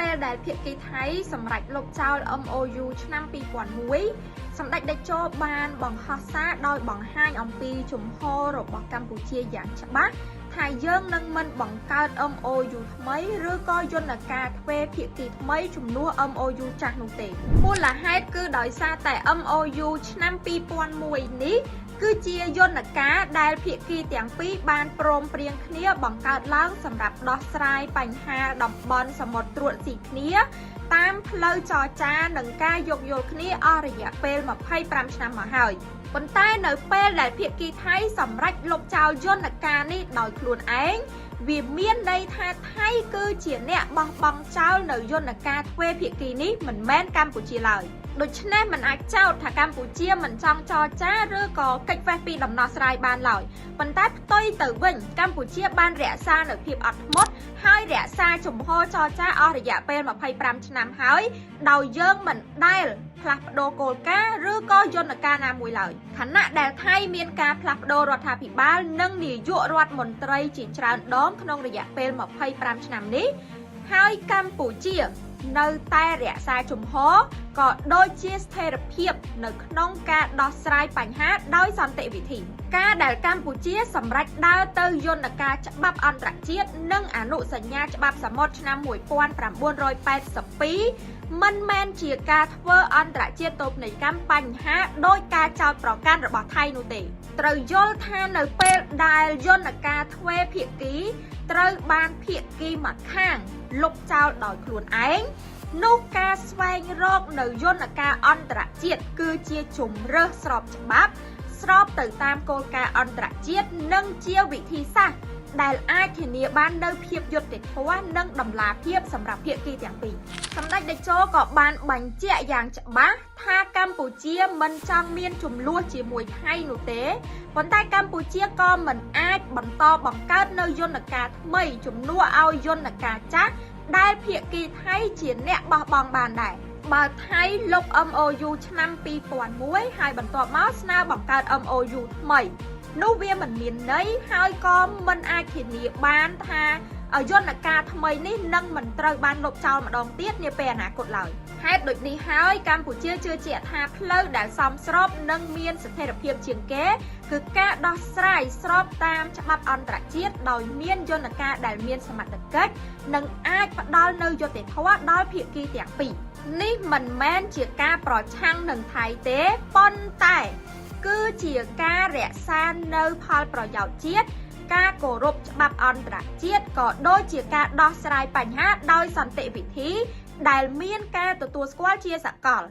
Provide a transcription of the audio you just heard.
ពេលដែលភាគីថៃសម្រេចលុបចោល MOU ឆ្នាំ2001 សម្ដេចតេជោបានបង្ហោះសារដោយបង្ហាញអំពីជំហររបស់កម្ពុជាយ៉ាងច្បាស់ថាយើងនឹងមិនបង្កើត MOU ថ្មីឬក៏យន្តការទ្វេភាគីថ្មីជំនួស MOU ចាស់នោះទេមូលហេតុគឺដោយសារតែ MOU ឆ្នាំ2001 នេះគឺជាយន្តការដែលភាគីទាំងពីរបានព្រមព្រៀងគ្នាបង្កើតឡើងសម្រាប់ដោះស្រាយបញ្ហាតំបន់សមុទ្រត្រួតស៊ីគ្នាតាមផ្លូវចរចានិងការយោគយល់គ្នាអស់រយៈពេល25ឆ្នាំមកហើយប៉ុន្តែនៅពេលដែលភាគីថៃសម្រេចលុបចោលយន្តការនេះដោយខ្លួនឯងវាមានន័យថាថៃគឺជាអ្នកបោះបង់ចោលនៅយន្តការទ្វេភាគីនេះមិនមែនកម្ពុជាឡើយដូច្នេះមិនអាចចោទថាកម្ពុជាមិនចង់ចរចាឬក៏កិច្ចវេះពីដំណោះស្រាយបានឡើយប៉ុន្តែផ្ទុយទៅវិញកម្ពុជាបានរក្សានូវភាពអត់ធ្មត់ហើយរក្សាជំហរចរចាអស់រយៈពេល25ឆ្នាំហើយដោយយើងមិនដែលផ្លាស់ប្ដូរគោលការណ៍ឬក៏យន្តការណាមួយឡើយខណៈដែលថៃមានការផ្លាស់ប្ដូររដ្ឋាភិបាលនិងនាយករដ្ឋមន្ត្រីជាច្រើនដងក្នុងរយៈពេល25ឆ្នាំនេះហើយកម្ពុជានៅតែរក្សាជំហរក៏ដូចជាស្ថិរភាពនៅក្នុងការដោះស្រាយបញ្ហាដោយសន្តិវិធីការដែលកម្ពុជាសម្រេចដើរទៅយន្តការច្បាប់អន្តរជាតិនិងអនុសញ្ញាច្បាប់សមុទ្រឆ្នាំ1982មិនមែនជាការធ្វើអន្តរជាតិទោសនីយកម្មបញ្ហាដោយការចោទប្រកាន់របស់ថៃនោះទេត្រូវយល់ថានៅពេលដែលយន្តការទ្វេភាគីត្រូវបានភាគីម្ខាងលុបចោលដោយខ្លួនឯងនោះការស្វែងរកនៅយន្តការអន្តរជាតិគឺជាជម្រើសស្របច្បាប់ស្របទៅតាមគោលការណ៍អន្តរជាតិនិងជាវិធីសាស្ត្រដែលអាចធានាបាននូវភាពយុត្តិធម៌និងតម្លាភាពសម្រាប់ភាគីទាំងពីរសម្ដេចតេជោក៏បានបញ្ជាក់យ៉ាងច្បាស់ថាកម្ពុជាមិនចង់មានជម្លោះជាមួយថៃនោះទេប៉ុន្តែកម្ពុជាក៏មិនអាចបន្តបង្កើតនៅយន្តការថ្មីជំនួសឲ្យយន្តការចាស់ដែលភាគីថៃជាអ្នកបោះបង់បានដែរបើថៃលុប MOU ឆ្នាំ2001ហើយបន្ទាប់មកស្នើបង្កើត MOU ថ្មីនោះវាមិនមានន័យហើយក៏មិនអាចធានាបានថាយន្តការថ្មីនេះនឹងមិនត្រូវបានលុបចោលម្ដងទៀតនាពេលអនាគតឡើយហេតុដូចនេះហើយកម្ពុជាជឿជាក់ថាផ្លូវដែលសមស្របនិងមានស្ថិរភាពជាងគេគឺការដោះស្រាយស្របតាមច្បាប់អន្តរជាតិដោយមានយន្តការដែលមានសមត្ថកិច្ចនិងអាចផ្ដល់នូវយុត្តិធម៌ដល់ភាគីទាំងពីរនេះមិនមែនជាការប្រឆាំងនឹងថៃទេប៉ុន្តែគឺជាការរក្សានៅផលប្រយោជន៍ជាតិការគោរពច្បាប់អន្តរជាតិក៏ដូចជាការដោះស្រាយបញ្ហាដោយសន្តិវិធីដែលមានការទទួលស្គាល់ជាសកល